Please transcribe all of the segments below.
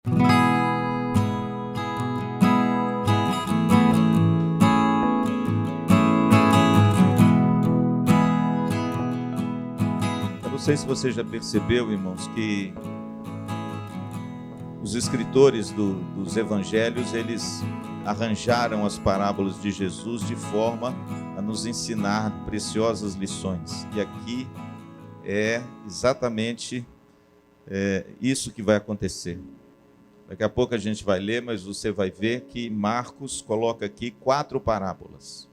Eu não sei se você já percebeu, irmãos, que os escritores dos evangelhos, eles arranjaram as parábolas de Jesus de forma a nos ensinar preciosas lições. E aqui é exatamente isso que vai acontecer. Daqui a pouco a gente vai ler, mas você vai ver que Marcos coloca aqui 4 parábolas,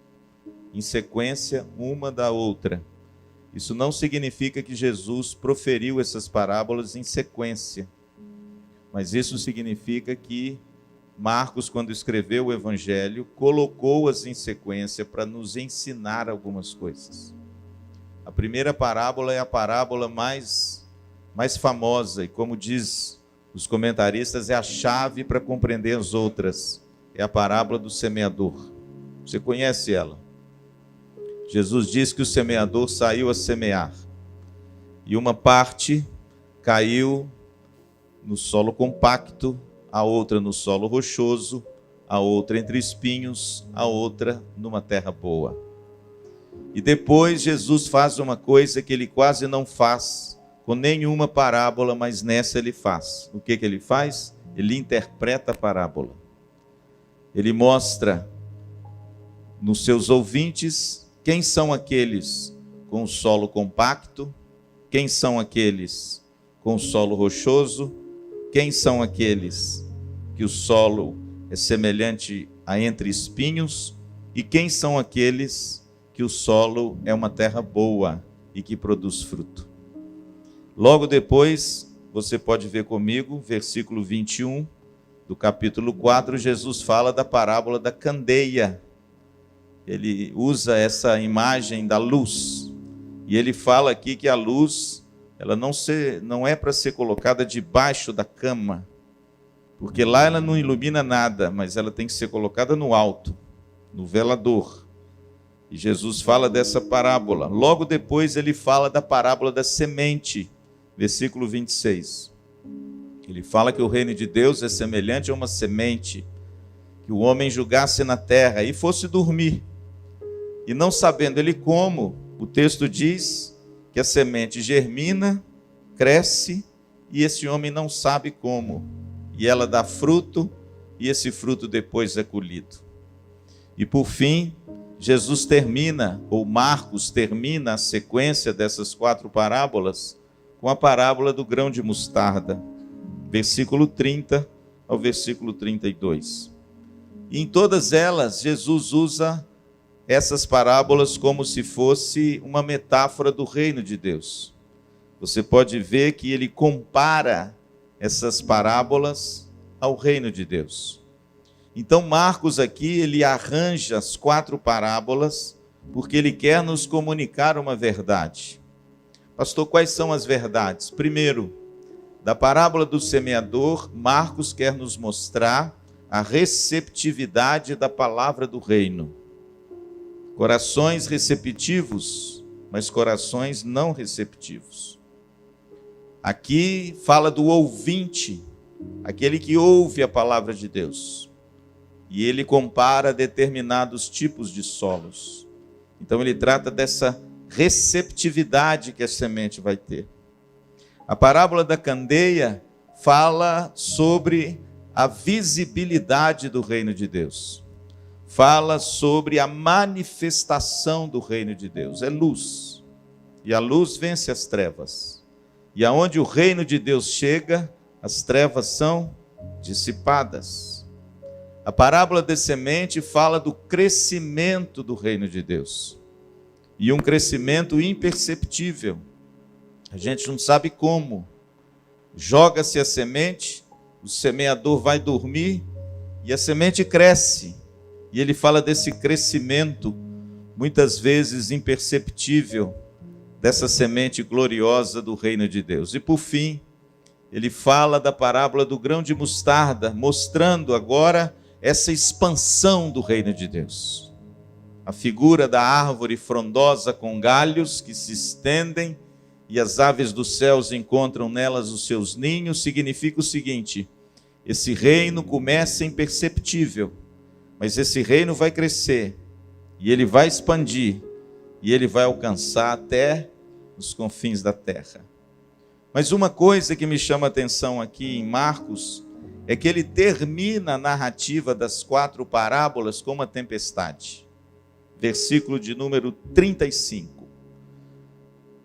em sequência, uma da outra. Isso não significa que Jesus proferiu essas parábolas em sequência, mas isso significa que Marcos, quando escreveu o Evangelho, colocou-as em sequência para nos ensinar algumas coisas. A primeira parábola é a parábola mais famosa e, como diz os comentaristas, é a chave para compreender as outras. É a parábola do semeador. Você conhece ela? Jesus diz que o semeador saiu a semear e uma parte caiu no solo compacto, a outra no solo rochoso, a outra entre espinhos, a outra numa terra boa. E depois Jesus faz uma coisa que ele quase não faz com nenhuma parábola, mas nessa ele faz. O que ele faz? Ele interpreta a parábola. Ele mostra nos seus ouvintes quem são aqueles com o solo compacto, quem são aqueles com o solo rochoso, quem são aqueles que o solo é semelhante a entre espinhos e quem são aqueles que o solo é uma terra boa e que produz fruto. Logo depois, você pode ver comigo, versículo 21 do capítulo 4, Jesus fala da parábola da candeia. Ele usa essa imagem da luz. E ele fala aqui que a luz, ela não é para ser colocada debaixo da cama, porque lá ela não ilumina nada, mas ela tem que ser colocada no alto, no velador. E Jesus fala dessa parábola. Logo depois ele fala da parábola da semente, versículo 26. Ele fala que o reino de Deus é semelhante a uma semente que o homem julgasse na terra e fosse dormir. E não sabendo ele como, o texto diz que a semente germina, cresce, e esse homem não sabe como. E ela dá fruto, e esse fruto depois é colhido. E por fim, Jesus termina, ou Marcos termina a sequência dessas 4 parábolas com a parábola do grão de mostarda, versículo 30 ao versículo 32. E em todas elas, Jesus usa essas parábolas como se fosse uma metáfora do reino de Deus. Você pode ver que ele compara essas parábolas ao reino de Deus. Então Marcos aqui, ele arranja as 4 parábolas porque ele quer nos comunicar uma verdade. Pastor, quais são as verdades? Primeiro, da parábola do semeador, Marcos quer nos mostrar a receptividade da palavra do reino. Corações receptivos, mas corações não receptivos. Aqui fala do ouvinte, aquele que ouve a palavra de Deus. E ele compara determinados tipos de solos. Então ele trata dessa receptividade que a semente vai ter. A parábola da candeia fala sobre a visibilidade do reino de Deus. Fala sobre a manifestação do reino de Deus. É luz. E a luz vence as trevas. E aonde o reino de Deus chega, as trevas são dissipadas. A parábola da semente fala do crescimento do reino de Deus. E um crescimento imperceptível. A gente não sabe como. Joga-se a semente, o semeador vai dormir e a semente cresce. E ele fala desse crescimento, muitas vezes imperceptível, dessa semente gloriosa do reino de Deus. E por fim, ele fala da parábola do grão de mostarda, mostrando agora essa expansão do reino de Deus. A figura da árvore frondosa com galhos que se estendem e as aves dos céus encontram nelas os seus ninhos, significa o seguinte, Esse reino começa imperceptível, mas esse reino vai crescer, e ele vai expandir, e ele vai alcançar até os confins da terra. Mas uma coisa que me chama a atenção aqui em Marcos é que ele termina a narrativa das 4 parábolas com uma tempestade. Versículo de número 35.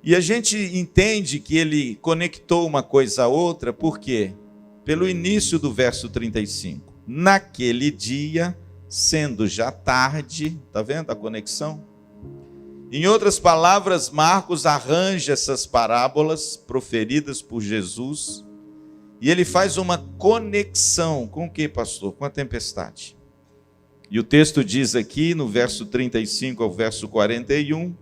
E a gente entende que ele conectou uma coisa a outra, por quê? Pelo início do verso 35. Naquele dia, sendo já tarde, está vendo a conexão? Em outras palavras, Marcos arranja essas parábolas proferidas por Jesus e ele faz uma conexão com o que, pastor? Com a tempestade. E o texto diz aqui, no verso 35 ao verso 41,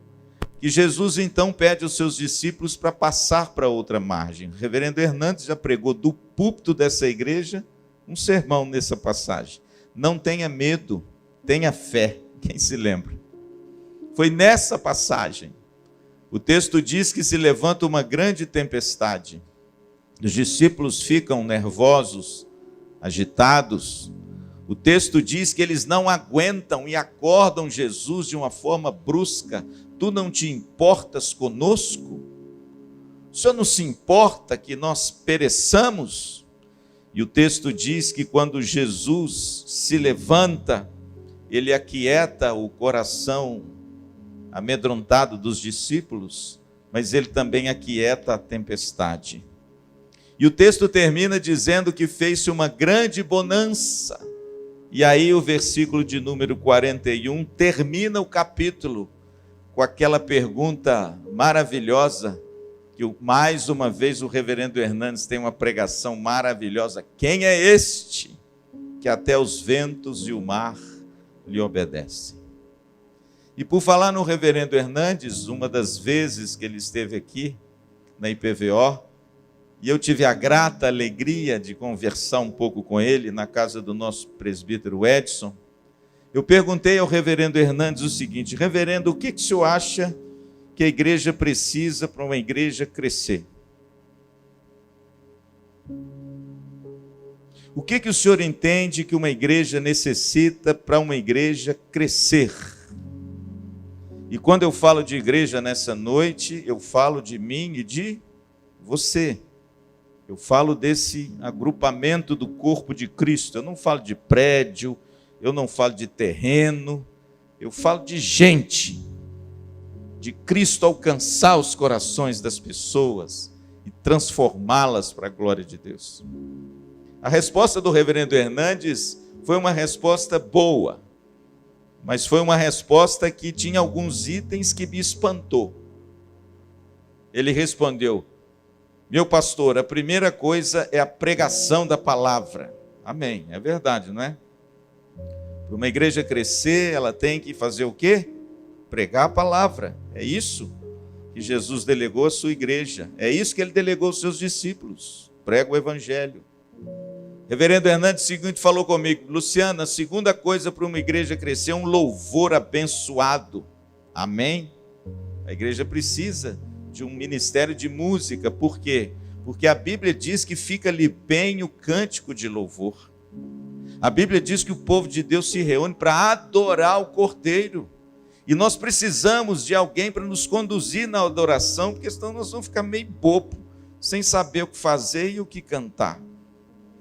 que Jesus então pede aos seus discípulos para passar para outra margem. O reverendo Hernandes já pregou do púlpito dessa igreja um sermão nessa passagem. Não tenha medo, tenha fé. Quem se lembra? Foi nessa passagem. O texto diz que se levanta uma grande tempestade. Os discípulos ficam nervosos, agitados. O texto diz que eles não aguentam e acordam Jesus de uma forma brusca. Tu não te importas conosco? O Senhor não se importa que nós pereçamos? E o texto diz que quando Jesus se levanta, ele aquieta o coração amedrontado dos discípulos, mas ele também aquieta a tempestade. E o texto termina dizendo que fez-se uma grande bonança. E aí o versículo de número 41 termina o capítulo com aquela pergunta maravilhosa, que mais uma vez o reverendo Hernandes tem uma pregação maravilhosa. Quem é este que até os ventos e o mar lhe obedecem? E por falar no reverendo Hernandes, uma das vezes que ele esteve aqui na IPVO, e eu tive a grata alegria de conversar um pouco com ele na casa do nosso presbítero Edson, eu perguntei ao reverendo Hernandes o seguinte: reverendo, o que o senhor acha que a igreja precisa para uma igreja crescer? O que o senhor entende que uma igreja necessita para uma igreja crescer? E quando eu falo de igreja nessa noite, eu falo de mim e de você. Eu falo desse agrupamento do corpo de Cristo. Eu não falo de prédio, eu não falo de terreno, eu falo de gente, de Cristo alcançar os corações das pessoas e transformá-las para a glória de Deus. A resposta do reverendo Hernandes foi uma resposta boa, mas foi uma resposta que tinha alguns itens que me espantou. Ele respondeu: meu pastor, a primeira coisa é a pregação da palavra. Amém, é verdade, não é? Para uma igreja crescer, ela tem que fazer o quê? Pregar a palavra. É isso que Jesus delegou à sua igreja. É isso que ele delegou aos seus discípulos. Prega o evangelho. Reverendo Hernandes seguinte falou comigo: Luciano, a segunda coisa para uma igreja crescer é um louvor abençoado. Amém? A igreja precisa de um ministério de música. Por quê? Porque a Bíblia diz que fica-lhe bem o cântico de louvor. A Bíblia diz que o povo de Deus se reúne para adorar o Cordeiro. E nós precisamos de alguém para nos conduzir na adoração, porque senão nós vamos ficar meio bobo, sem saber o que fazer e o que cantar.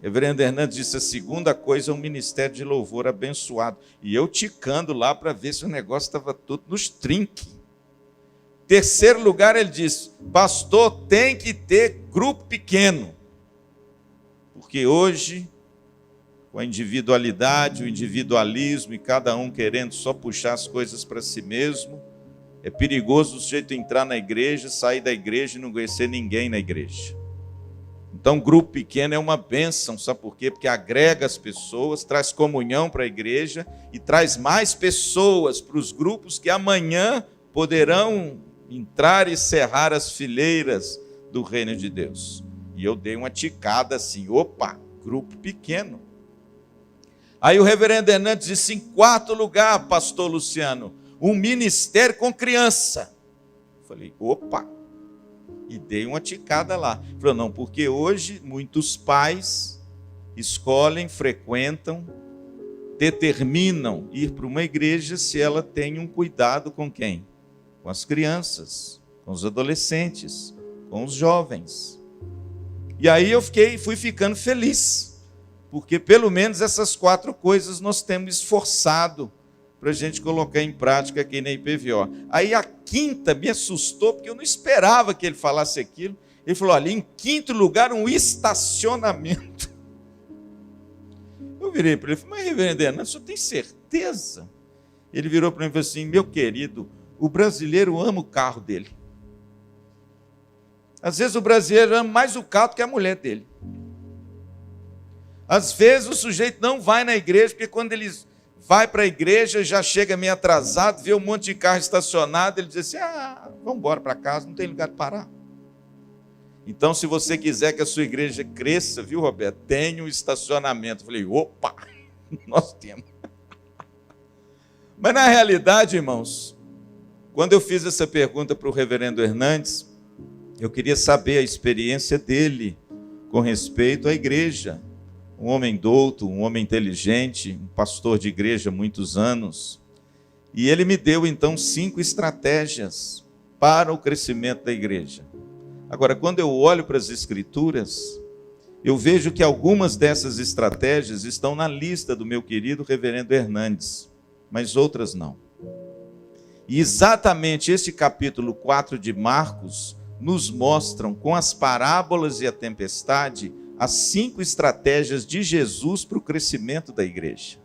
Reverendo Hernandes disse: a segunda coisa é um ministério de louvor abençoado. E eu ticando lá para ver se o negócio estava tudo nos trinques. Terceiro lugar, ele disse: pastor, tem que ter grupo pequeno. Porque hoje, com a individualidade, o individualismo e cada um querendo só puxar as coisas para si mesmo, é perigoso o sujeito entrar na igreja, sair da igreja e não conhecer ninguém na igreja. Então, grupo pequeno é uma bênção, sabe por quê? Porque agrega as pessoas, traz comunhão para a igreja e traz mais pessoas para os grupos que amanhã poderão entrar e cerrar as fileiras do reino de Deus. E eu dei uma ticada assim: opa, grupo pequeno. Aí o reverendo Hernandes disse: em quarto lugar, pastor Luciano, um ministério com criança. Eu falei: opa. E dei uma ticada lá. Falei: não, porque hoje muitos pais escolhem, frequentam, determinam ir para uma igreja se ela tem um cuidado com quem? Com as crianças, com os adolescentes, com os jovens. E aí eu fui ficando feliz, porque pelo menos essas 4 coisas nós temos esforçado para a gente colocar em prática aqui na IPVO. Aí a 5ª me assustou, porque eu não esperava que ele falasse aquilo. Ele falou, olha, em 5º lugar, um estacionamento. Eu virei para ele e falei, mas reverendo Hernandes, o senhor tem certeza? Ele virou para mim e falou assim, meu querido, o brasileiro ama o carro dele. Às vezes o brasileiro ama mais o carro do que a mulher dele. Às vezes o sujeito não vai na igreja, porque quando ele vai para a igreja, já chega meio atrasado, vê um monte de carro estacionado, ele diz assim, vamos embora para casa, não tem lugar de parar. Então, se você quiser que a sua igreja cresça, viu, Roberto, tem um estacionamento. Eu falei, opa, nós temos. Mas na realidade, irmãos, quando eu fiz essa pergunta para o reverendo Hernandes, eu queria saber a experiência dele com respeito à igreja. Um homem douto, um homem inteligente, um pastor de igreja há muitos anos. E ele me deu, então, 5 estratégias para o crescimento da igreja. Agora, quando eu olho para as Escrituras, eu vejo que algumas dessas estratégias estão na lista do meu querido reverendo Hernandes, mas outras não. E exatamente esse capítulo 4 de Marcos nos mostram, com as parábolas e a tempestade, as 5 estratégias de Jesus para o crescimento da igreja.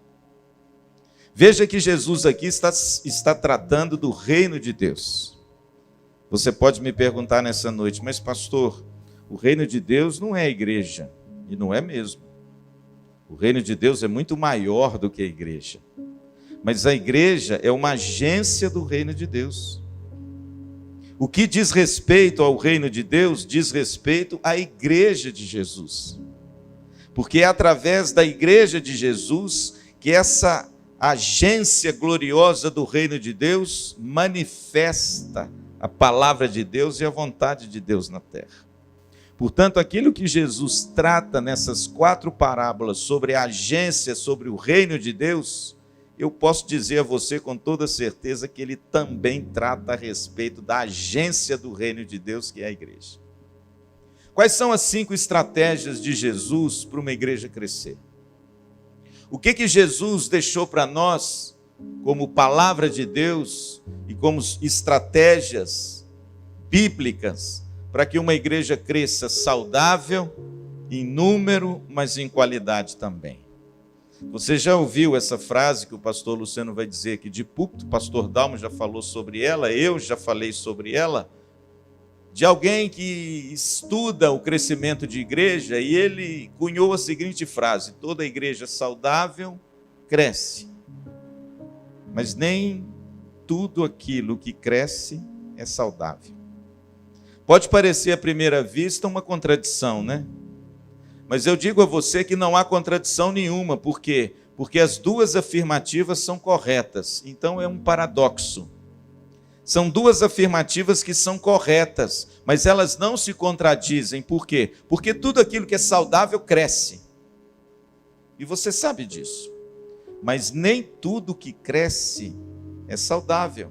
Veja que Jesus aqui está tratando do reino de Deus. Você pode me perguntar nessa noite, mas pastor, o reino de Deus não é a igreja, e não é mesmo. O reino de Deus é muito maior do que a igreja. Mas a igreja é uma agência do reino de Deus. O que diz respeito ao reino de Deus, diz respeito à igreja de Jesus. Porque é através da igreja de Jesus que essa agência gloriosa do reino de Deus manifesta a palavra de Deus e a vontade de Deus na terra. Portanto, aquilo que Jesus trata nessas 4 parábolas sobre a agência, sobre o reino de Deus, eu posso dizer a você com toda certeza que ele também trata a respeito da agência do reino de Deus, que é a igreja. Quais são as 5 estratégias de Jesus para uma igreja crescer? O que Jesus deixou para nós como palavra de Deus e como estratégias bíblicas para que uma igreja cresça saudável em número, mas em qualidade também? Você já ouviu essa frase que o pastor Luciano vai dizer aqui de púlpito? O pastor Dalmo já falou sobre ela, eu já falei sobre ela, de alguém que estuda o crescimento de igreja, e ele cunhou a seguinte frase: toda igreja saudável cresce, mas nem tudo aquilo que cresce é saudável. Pode parecer à primeira vista uma contradição, né? Mas eu digo a você que não há contradição nenhuma. Por quê? Porque as 2 afirmativas são corretas. Então é um paradoxo. São 2 afirmativas que são corretas, mas elas não se contradizem. Por quê? Porque tudo aquilo que é saudável cresce. E você sabe disso. Mas nem tudo que cresce é saudável.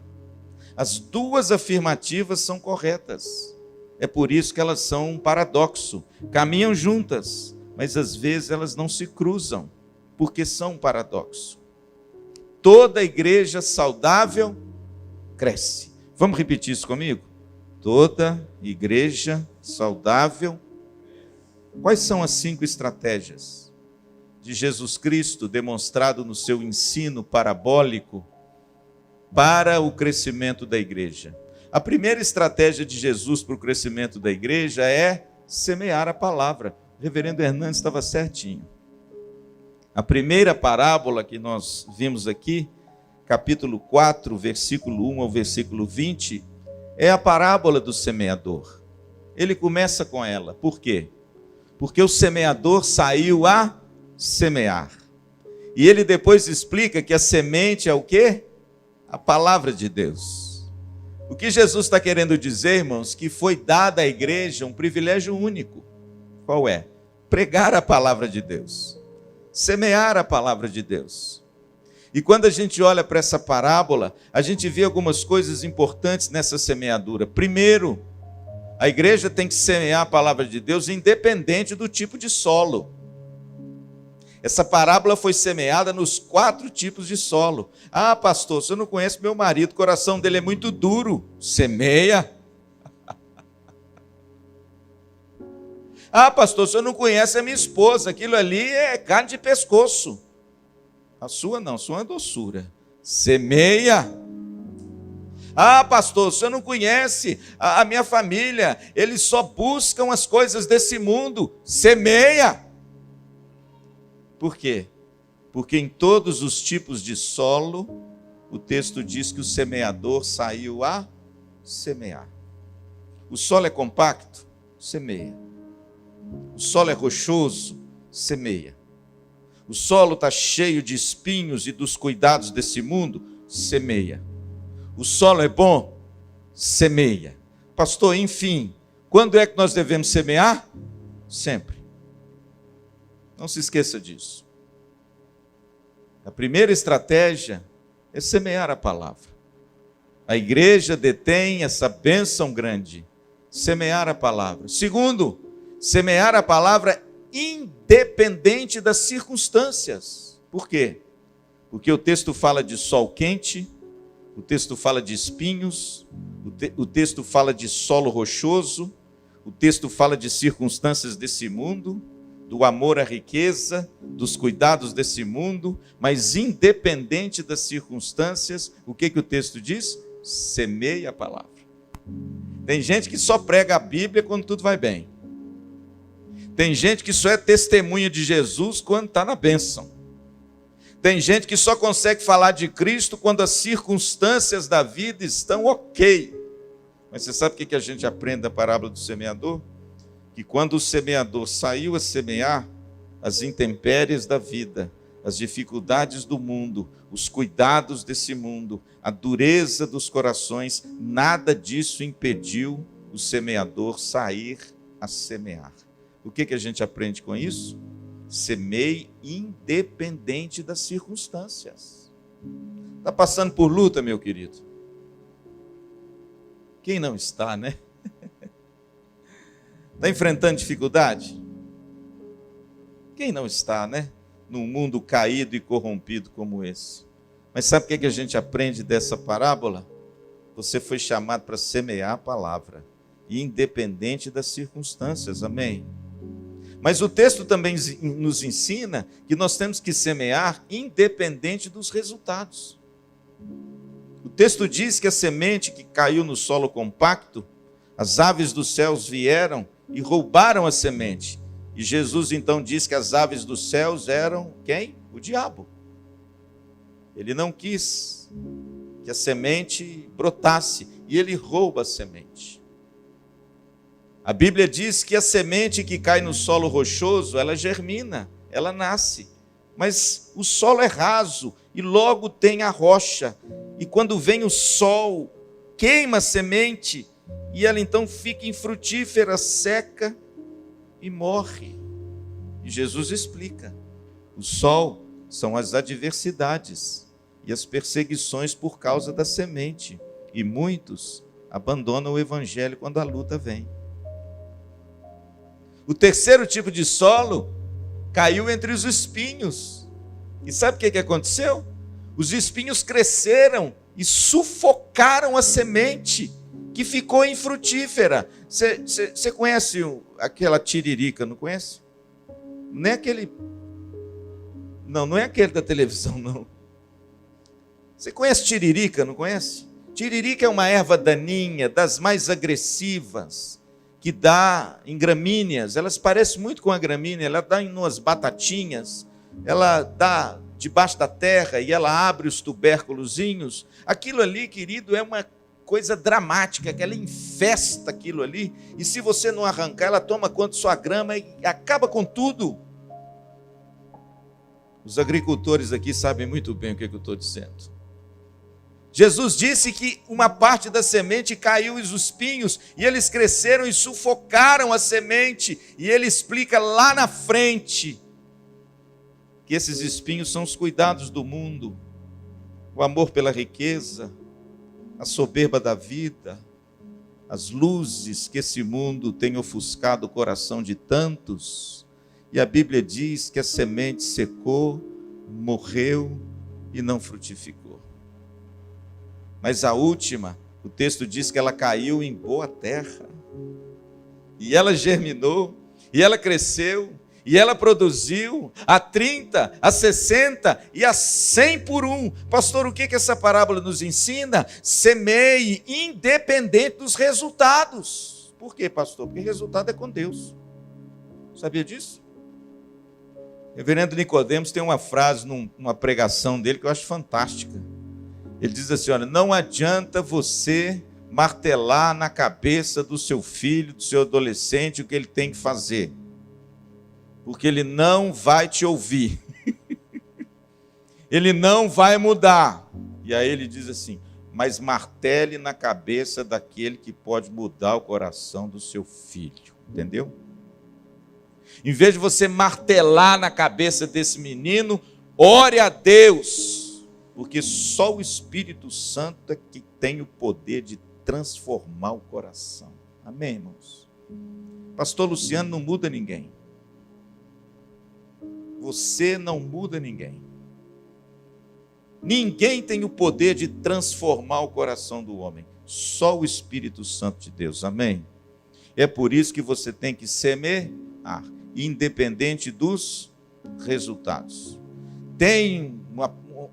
As 2 afirmativas são corretas. É por isso que elas são um paradoxo. Caminham juntas, mas às vezes elas não se cruzam, porque são um paradoxo. Toda igreja saudável cresce. Vamos repetir isso comigo? Toda igreja saudável. Quais são as 5 estratégias de Jesus Cristo demonstrado no seu ensino parabólico para o crescimento da igreja? A primeira estratégia de Jesus para o crescimento da igreja é semear a palavra. O reverendo Hernandes estava certinho. A primeira parábola que nós vimos aqui, capítulo 4, versículo 1 ao versículo 20, é a parábola do semeador. Ele começa com ela. Por quê? Porque o semeador saiu a semear. E ele depois explica que a semente é o quê? A palavra de Deus. O que Jesus está querendo dizer, irmãos, que foi dado à igreja um privilégio único. Qual é? pregar a palavra de Deus, semear a palavra de Deus. E quando a gente olha para essa parábola, a gente vê algumas coisas importantes nessa semeadura. Primeiro, a igreja tem que semear a palavra de Deus independente do tipo de solo. Essa parábola foi semeada nos 4 tipos de solo. Ah, pastor, você não conhece meu marido, o coração dele é muito duro. Semeia. Ah, pastor, você não conhece a minha esposa, aquilo ali é carne de pescoço. A sua não, a sua é doçura. Semeia. Ah, pastor, você não conhece a minha família, eles só buscam as coisas desse mundo. Semeia. Por quê? Porque em todos os tipos de solo, o texto diz que o semeador saiu a semear. O solo é compacto? Semeia. O solo é rochoso? Semeia. O solo está cheio de espinhos e dos cuidados desse mundo? Semeia. O solo é bom? Semeia. Pastor, enfim, quando é que nós devemos semear? Sempre. Não se esqueça disso. A primeira estratégia é semear a palavra. A igreja detém essa bênção grande, semear a palavra. Segundo, semear a palavra independente das circunstâncias. Por quê? Porque o texto fala de sol quente, o texto fala de espinhos, o texto fala de solo rochoso, o texto fala de circunstâncias desse mundo, do amor à riqueza, dos cuidados desse mundo, mas independente das circunstâncias, o que o texto diz? Semeia a palavra. Tem gente que só prega a Bíblia quando tudo vai bem. Tem gente que só é testemunha de Jesus quando está na bênção. Tem gente que só consegue falar de Cristo quando as circunstâncias da vida estão ok. Mas você sabe o que a gente aprende da parábola do semeador? Que quando o semeador saiu a semear, as intempéries da vida, as dificuldades do mundo, os cuidados desse mundo, a dureza dos corações, nada disso impediu o semeador sair a semear. O que a gente aprende com isso? Semeie independente das circunstâncias. Está passando por luta, meu querido? Quem não está, né? Está enfrentando dificuldade? Quem não está, né? Num mundo caído e corrompido como esse. Mas sabe o que a gente aprende dessa parábola? Você foi chamado para semear a palavra, independente das circunstâncias, amém? Mas o texto também nos ensina que nós temos que semear independente dos resultados. O texto diz que a semente que caiu no solo compacto, as aves dos céus vieram e roubaram a semente. E Jesus então diz que as aves dos céus eram quem? O diabo. Ele não quis que a semente brotasse e ele rouba a semente. A Bíblia diz que a semente que cai no solo rochoso, ela germina, ela nasce. Mas o solo é raso e logo tem a rocha. E quando vem o sol, queima a semente e ela então fica infrutífera, seca e morre. E Jesus explica: o sol são as adversidades e as perseguições por causa da semente. E muitos abandonam o evangelho quando a luta vem. O terceiro tipo de solo caiu entre os espinhos. E sabe o que aconteceu? Os espinhos cresceram e sufocaram a semente, que ficou infrutífera. Você conhece aquela tiririca, não conhece? Não é aquele... Não é aquele da televisão, não. Você conhece tiririca, não conhece? Tiririca é uma erva daninha, das mais agressivas, que dá em gramíneas. Elas parecem muito com a gramínea, ela dá em umas batatinhas, ela dá debaixo da terra e ela abre os tubérculozinhos. Aquilo ali, querido, é uma coisa dramática, que ela infesta aquilo ali, e se você não arrancar, ela toma conta de sua grama e acaba com tudo. Os agricultores aqui sabem muito bem o que eu estou dizendo. Jesus disse que uma parte da semente caiu nos espinhos e eles cresceram e sufocaram a semente. E ele explica lá na frente que esses espinhos são os cuidados do mundo, o amor pela riqueza, a soberba da vida, as luzes que esse mundo tem ofuscado o coração de tantos. E a Bíblia diz que a semente secou, morreu e não frutificou. Mas a última, o texto diz que ela caiu em boa terra. E ela germinou, e ela cresceu, e ela produziu a 30, a 60 e a 100 por um. Pastor, o que essa parábola nos ensina? Semeie independente dos resultados. Por quê, pastor? Porque o resultado é com Deus. Sabia disso? O reverendo Nicodemos tem uma frase numa pregação dele que eu acho fantástica. Ele diz assim, olha, não adianta você martelar na cabeça do seu filho, do seu adolescente, o que ele tem que fazer. Porque ele não vai te ouvir. Ele não vai mudar. E aí ele diz assim, mas martele na cabeça daquele que pode mudar o coração do seu filho. Entendeu? Em vez de você martelar na cabeça desse menino, ore a Deus. Porque só o Espírito Santo é que tem o poder de transformar o coração. Amém, irmãos? Pastor Luciano não muda ninguém. Você não muda ninguém. Ninguém tem o poder de transformar o coração do homem. Só o Espírito Santo de Deus. Amém? É por isso que você tem que semear, independente dos resultados. Tem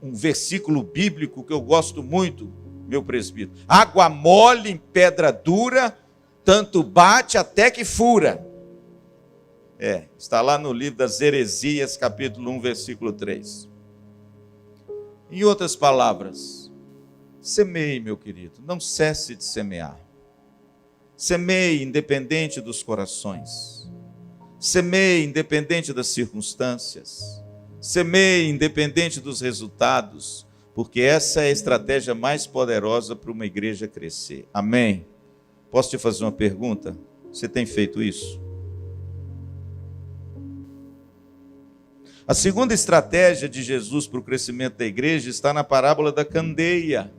um versículo bíblico que eu gosto muito, meu presbítero. Água mole em pedra dura, tanto bate até que fura. Está lá no livro das Heresias, capítulo 1, versículo 3. Em outras palavras, semeie, meu querido, não cesse de semear. Semeie independente dos corações. Semeie independente das circunstâncias. Semeie independente dos resultados, porque essa é a estratégia mais poderosa para uma igreja crescer. Amém? Posso te fazer uma pergunta? Você tem feito isso? A segunda estratégia de Jesus para o crescimento da igreja está na parábola da candeia.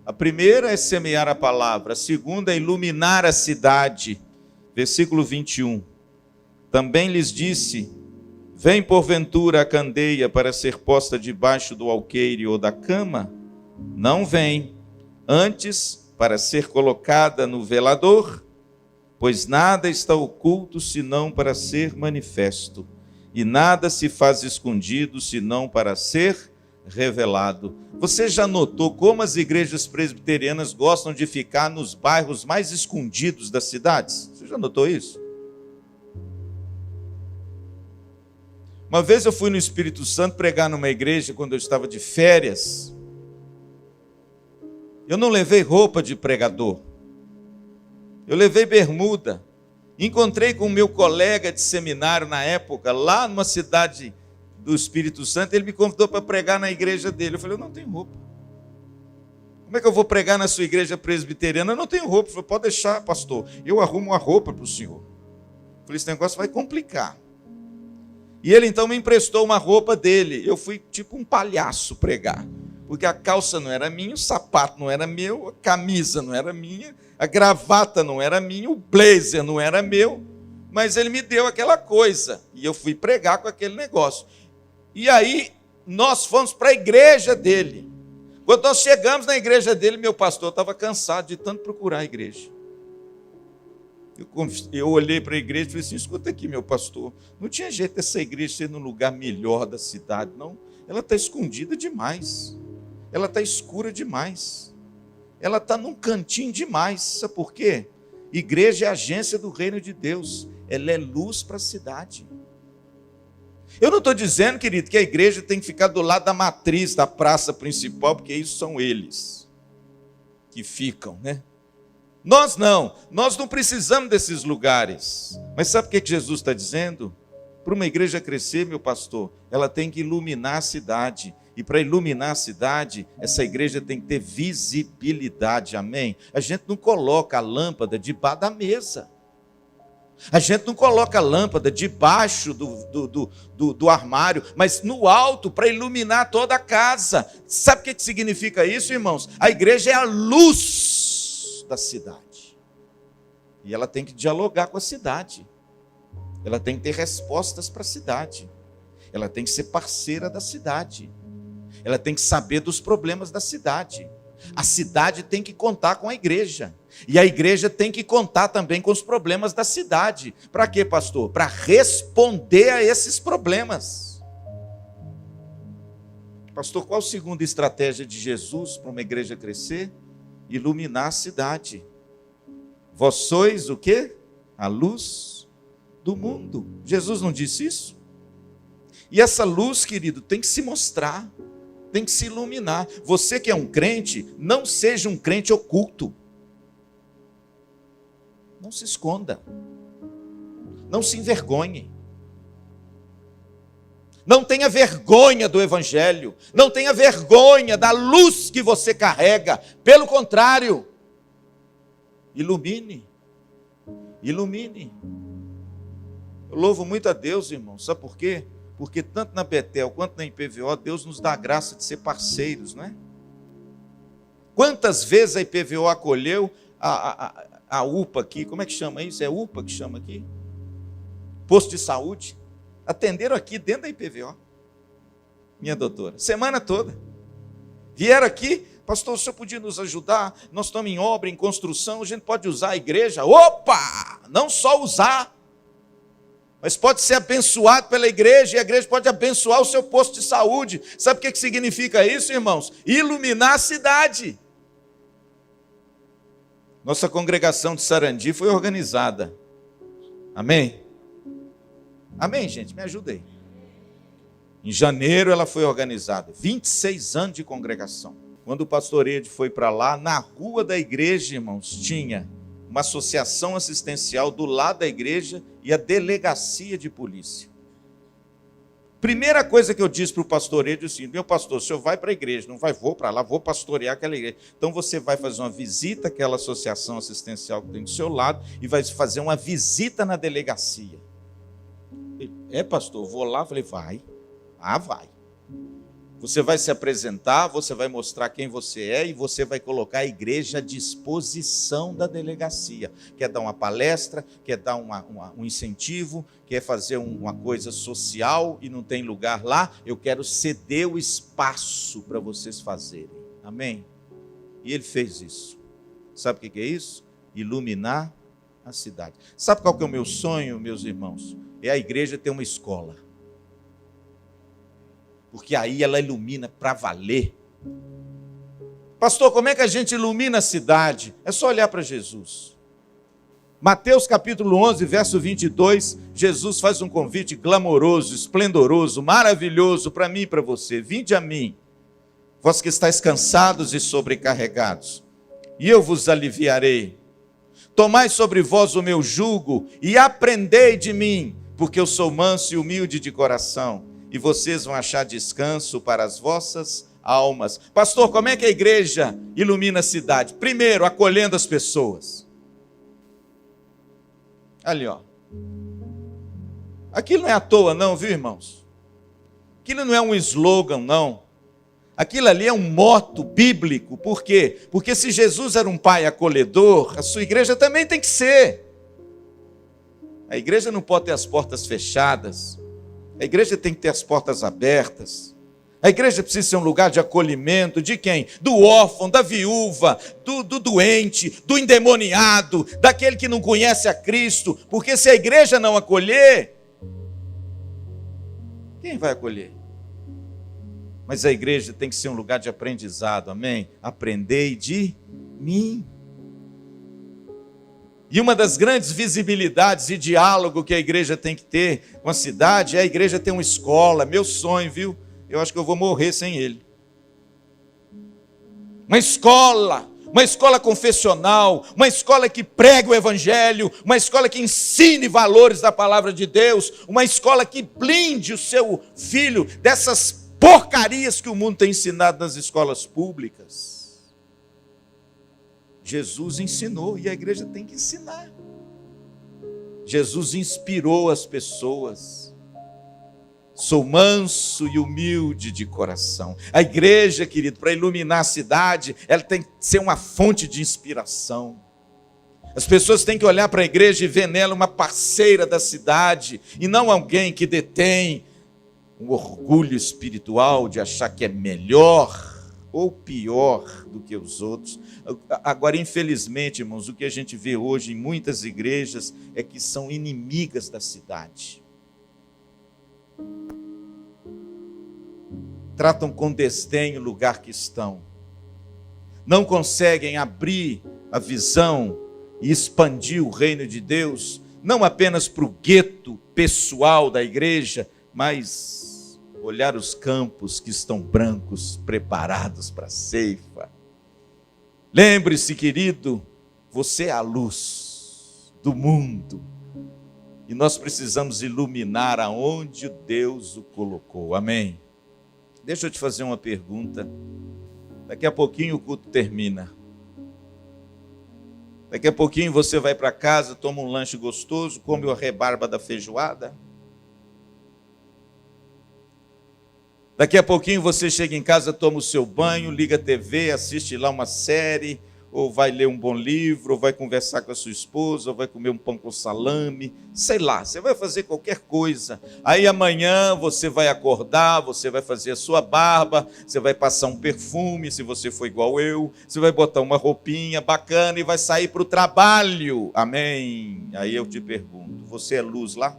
A primeira é semear a palavra, a segunda é iluminar a cidade. Versículo 21. Também lhes disse, vem porventura a candeia para ser posta debaixo do alqueire ou da cama? Não vem, antes para ser colocada no velador, pois nada está oculto senão para ser manifesto, e nada se faz escondido senão para ser revelado. Você já notou como as igrejas presbiterianas gostam de ficar nos bairros mais escondidos das cidades? Você já notou isso? Uma vez eu fui no Espírito Santo pregar numa igreja quando eu estava de férias. Eu não levei roupa de pregador. Eu levei bermuda. Encontrei com o meu colega de seminário na época, lá numa cidade do Espírito Santo. Ele me convidou para pregar na igreja dele. Eu falei, eu não tenho roupa. Como é que eu vou pregar na sua igreja presbiteriana? Eu não tenho roupa. Ele falou, pode deixar, pastor. Eu arrumo uma roupa para o senhor. Eu falei, esse negócio vai complicar. E ele então me emprestou uma roupa dele. Eu fui tipo um palhaço pregar. Porque a calça não era minha, o sapato não era meu, a camisa não era minha, a gravata não era minha, o blazer não era meu. Mas ele me deu aquela coisa. E eu fui pregar com aquele negócio. E aí nós fomos para a igreja dele. Quando nós chegamos na igreja dele, meu pastor estava cansado de tanto procurar a igreja. Eu olhei para a igreja e falei assim, escuta aqui, meu pastor, não tinha jeito dessa igreja ser no lugar melhor da cidade, não. Ela está escondida demais. Ela está escura demais. Ela está num cantinho demais. Sabe por quê? Igreja é agência do reino de Deus. Ela é luz para a cidade. Eu não estou dizendo, querido, que a igreja tem que ficar do lado da matriz, da praça principal, porque isso são eles que ficam, né? Nós não precisamos desses lugares. Mas sabe o que Jesus está dizendo? Para uma igreja crescer, meu pastor, ela tem que iluminar a cidade. E para iluminar a cidade, essa igreja tem que ter visibilidade, amém? A gente não coloca a lâmpada debaixo da mesa. A gente não coloca a lâmpada debaixo do armário, mas no alto para iluminar toda a casa. Sabe o que significa isso, irmãos? A igreja é a luz da cidade. E ela tem que dialogar com a cidade. Ela tem que ter respostas para a cidade. Ela tem que ser parceira da cidade. Ela tem que saber dos problemas da cidade. A cidade tem que contar com a igreja. E a igreja tem que contar também com os problemas da cidade. Para quê, pastor? Para responder a esses problemas. Pastor, qual a segunda estratégia de Jesus para uma igreja crescer? Iluminar a cidade. Vós sois o quê? A luz do mundo. Jesus não disse isso? E essa luz, querido, tem que se mostrar, tem que se iluminar. Você que é um crente, não seja um crente oculto. Não se esconda. Não se envergonhe. Não tenha vergonha do evangelho. Não tenha vergonha da luz que você carrega. Pelo contrário, ilumine. Ilumine. Eu louvo muito a Deus, irmão. Sabe por quê? Porque tanto na Betel quanto na IPVO, Deus nos dá a graça de ser parceiros, não é? Quantas vezes a IPVO acolheu a UPA aqui, como é que chama isso? É UPA que chama aqui? Posto de saúde. Atenderam aqui dentro da IPVO. Minha doutora, semana toda. Vieram aqui, pastor, o senhor podia nos ajudar? Nós estamos em obra, em construção, a gente pode usar a igreja? Opa! Não só usar, mas pode ser abençoado pela igreja, e a igreja pode abençoar o seu posto de saúde. Sabe o que significa isso, irmãos? Iluminar a cidade. Nossa congregação de Sarandi foi organizada. Amém? Amém, gente? Me ajuda aí. Em janeiro ela foi organizada. 26 anos de congregação. Quando o pastor Ed foi para lá, na rua da igreja, irmãos, tinha uma associação assistencial do lado da igreja e a delegacia de polícia. Primeira coisa que eu disse para o pastor Ed é o seguinte: meu pastor, o senhor vai para a igreja, não vai, vou para lá, vou pastorear aquela igreja. Então você vai fazer uma visita àquela associação assistencial que tem do seu lado e vai fazer uma visita na delegacia. Ele, pastor, vou lá. Falei, vai. Vai. Você vai se apresentar, você vai mostrar quem você é e você vai colocar a igreja à disposição da delegacia. Quer dar uma palestra, quer dar um incentivo, quer fazer uma coisa social e não tem lugar lá, eu quero ceder o espaço para vocês fazerem. Amém? E ele fez isso. Sabe o que é isso? Iluminar a cidade. Sabe qual que é o meu sonho, meus irmãos? É a igreja ter uma escola. Porque aí ela ilumina para valer. Pastor, como é que a gente ilumina a cidade? É só olhar para Jesus. Mateus capítulo 11, verso 22, Jesus faz um convite glamouroso, esplendoroso, maravilhoso para mim e para você. Vinde a mim, vós que estáis cansados e sobrecarregados, e eu vos aliviarei. Tomai sobre vós o meu jugo e aprendei de mim, porque eu sou manso e humilde de coração, e vocês vão achar descanso para as vossas almas. Pastor, como é que a igreja ilumina a cidade? Primeiro, acolhendo as pessoas. Ali, ó. Aquilo não é à toa não, viu, irmãos? Aquilo não é um slogan, não. Aquilo ali é um moto bíblico. Por quê? Porque se Jesus era um pai acolhedor, a sua igreja também tem que ser. A igreja não pode ter as portas fechadas. A igreja tem que ter as portas abertas. A igreja precisa ser um lugar de acolhimento de quem? Do órfão, da viúva, do doente, do endemoniado, daquele que não conhece a Cristo. Porque se a igreja não acolher, quem vai acolher? Mas a igreja tem que ser um lugar de aprendizado, amém? Aprendei de mim. E uma das grandes visibilidades e diálogo que a igreja tem que ter com a cidade é a igreja ter uma escola. Meu sonho, viu? Eu acho que eu vou morrer sem ele. Uma escola confessional, uma escola que pregue o evangelho, uma escola que ensine valores da palavra de Deus, uma escola que blinde o seu filho dessas porcarias que o mundo tem ensinado nas escolas públicas. Jesus ensinou e a igreja tem que ensinar. Jesus inspirou as pessoas. Sou manso e humilde de coração. A igreja, querido, para iluminar a cidade, ela tem que ser uma fonte de inspiração. As pessoas têm que olhar para a igreja e ver nela uma parceira da cidade, e não alguém que detém um orgulho espiritual de achar que é melhor ou pior do que os outros. Agora, infelizmente, irmãos, o que a gente vê hoje em muitas igrejas é que são inimigas da cidade. Tratam com desdém o lugar que estão. Não conseguem abrir a visão e expandir o reino de Deus, não apenas para o gueto pessoal da igreja, mas olhar os campos que estão brancos, preparados para a ceifa. Lembre-se, querido, você é a luz do mundo, e nós precisamos iluminar aonde Deus o colocou. Amém? Deixa eu te fazer uma pergunta. Daqui a pouquinho o culto termina. Daqui a pouquinho você vai para casa, toma um lanche gostoso, come a rebarba da feijoada. Daqui a pouquinho você chega em casa, toma o seu banho, liga a TV, assiste lá uma série, ou vai ler um bom livro, ou vai conversar com a sua esposa, ou vai comer um pão com salame, sei lá, você vai fazer qualquer coisa. Aí amanhã você vai acordar, você vai fazer a sua barba, você vai passar um perfume, se você for igual eu, você vai botar uma roupinha bacana e vai sair para o trabalho. Amém? Aí eu te pergunto, você é luz lá?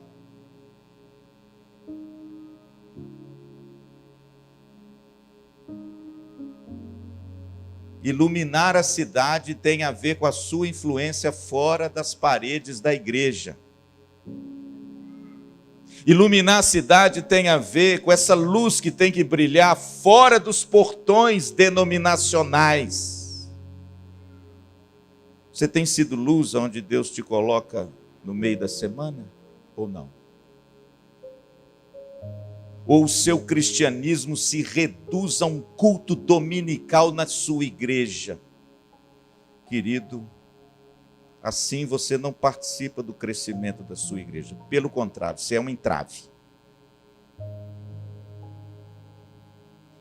Iluminar a cidade tem a ver com a sua influência fora das paredes da igreja. Iluminar a cidade tem a ver com essa luz que tem que brilhar fora dos portões denominacionais. Você tem sido luz onde Deus te coloca no meio da semana ou não? Ou o seu cristianismo se reduz a um culto dominical na sua igreja? Querido, assim você não participa do crescimento da sua igreja. Pelo contrário, você é um entrave.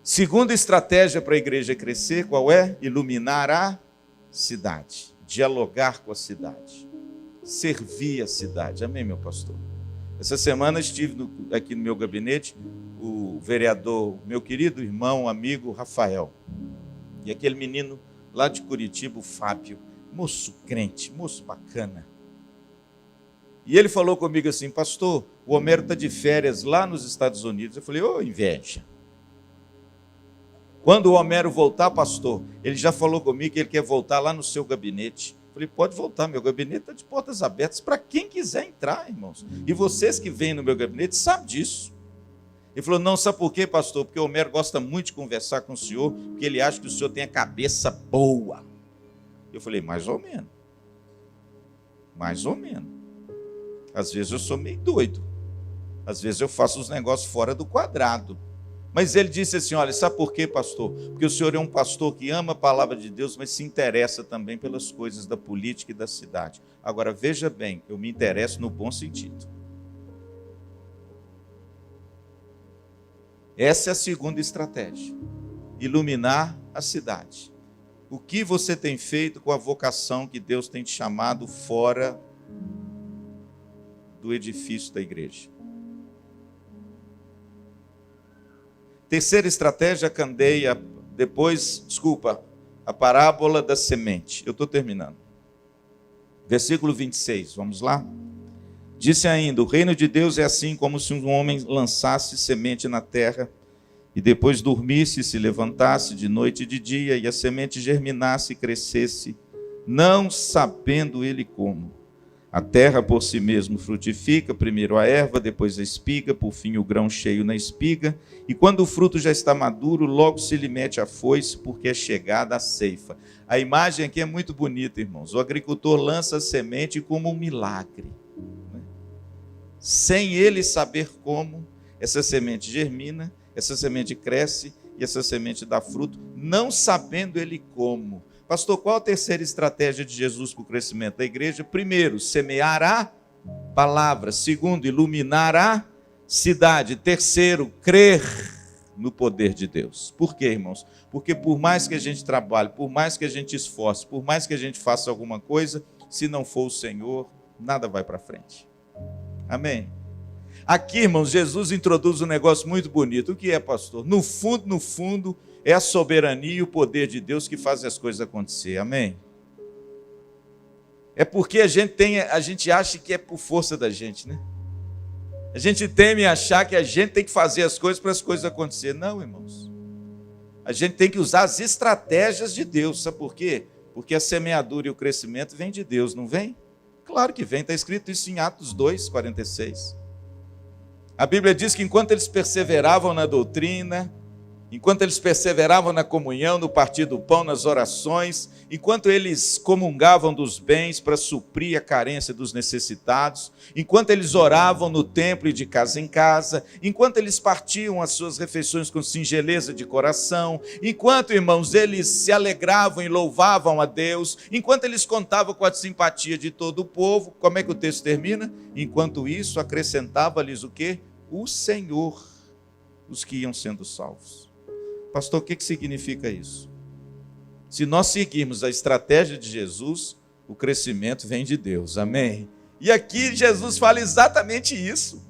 Segunda estratégia para a igreja crescer, qual é? Iluminar a cidade, dialogar com a cidade, servir a cidade. Amém, meu pastor? Essa semana estive aqui no meu gabinete, o vereador, meu querido irmão, amigo Rafael, e aquele menino lá de Curitiba, o Fábio, moço crente, moço bacana. E ele falou comigo assim, pastor, o Homero está de férias lá nos Estados Unidos. Eu falei, ô inveja. Quando o Homero voltar, pastor, ele já falou comigo que ele quer voltar lá no seu gabinete. Eu falei, pode voltar, meu gabinete está de portas abertas para quem quiser entrar, irmãos. E vocês que vêm no meu gabinete sabem disso. Ele falou, não, sabe por quê, pastor? Porque o Homero gosta muito de conversar com o senhor, porque ele acha que o senhor tem a cabeça boa. Eu falei, mais ou menos. Mais ou menos. Às vezes eu sou meio doido. Às vezes eu faço os negócios fora do quadrado. Mas ele disse assim, olha, sabe por quê, pastor? Porque o senhor é um pastor que ama a palavra de Deus, mas se interessa também pelas coisas da política e da cidade. Agora, veja bem, eu me interesso no bom sentido. Essa é a segunda estratégia. Iluminar a cidade. O que você tem feito com a vocação que Deus tem te chamado fora do edifício da igreja? Terceira estratégia, candeia, a parábola da semente. Eu estou terminando. Versículo 26, vamos lá? Disse ainda, o reino de Deus é assim como se um homem lançasse semente na terra e depois dormisse e se levantasse de noite e de dia e a semente germinasse e crescesse, não sabendo ele como. A terra por si mesmo frutifica, primeiro a erva, depois a espiga, por fim o grão cheio na espiga, e quando o fruto já está maduro, logo se lhe mete a foice, porque é chegada a ceifa. A imagem aqui é muito bonita, irmãos. O agricultor lança a semente como um milagre. Sem ele saber como, essa semente germina, essa semente cresce e essa semente dá fruto, não sabendo ele como. Pastor, qual a terceira estratégia de Jesus para o crescimento da igreja? Primeiro, semear a palavra. Segundo, iluminar a cidade. Terceiro, crer no poder de Deus. Por quê, irmãos? Porque por mais que a gente trabalhe, por mais que a gente esforce, por mais que a gente faça alguma coisa, se não for o Senhor, nada vai para frente. Amém? Aqui, irmãos, Jesus introduz um negócio muito bonito. O que é, pastor? No fundo, é a soberania e o poder de Deus que fazem as coisas acontecer. Amém? É porque a gente acha que é por força da gente, né? A gente teme achar que a gente tem que fazer as coisas para as coisas acontecer. Não, irmãos. A gente tem que usar as estratégias de Deus. Sabe por quê? Porque a semeadura e o crescimento vem de Deus, não vem? Claro que vem. Está escrito isso em Atos 2, 46. A Bíblia diz que enquanto eles perseveravam na doutrina, enquanto eles perseveravam na comunhão, no partir do pão, nas orações, enquanto eles comungavam dos bens para suprir a carência dos necessitados, enquanto eles oravam no templo e de casa em casa, enquanto eles partiam as suas refeições com singeleza de coração, enquanto, irmãos, eles se alegravam e louvavam a Deus, enquanto eles contavam com a simpatia de todo o povo, como é que o texto termina? Enquanto isso, acrescentava-lhes o quê? O Senhor, os que iam sendo salvos. Pastor, o que significa isso? Se nós seguirmos a estratégia de Jesus, o crescimento vem de Deus, amém? E aqui Jesus fala exatamente isso.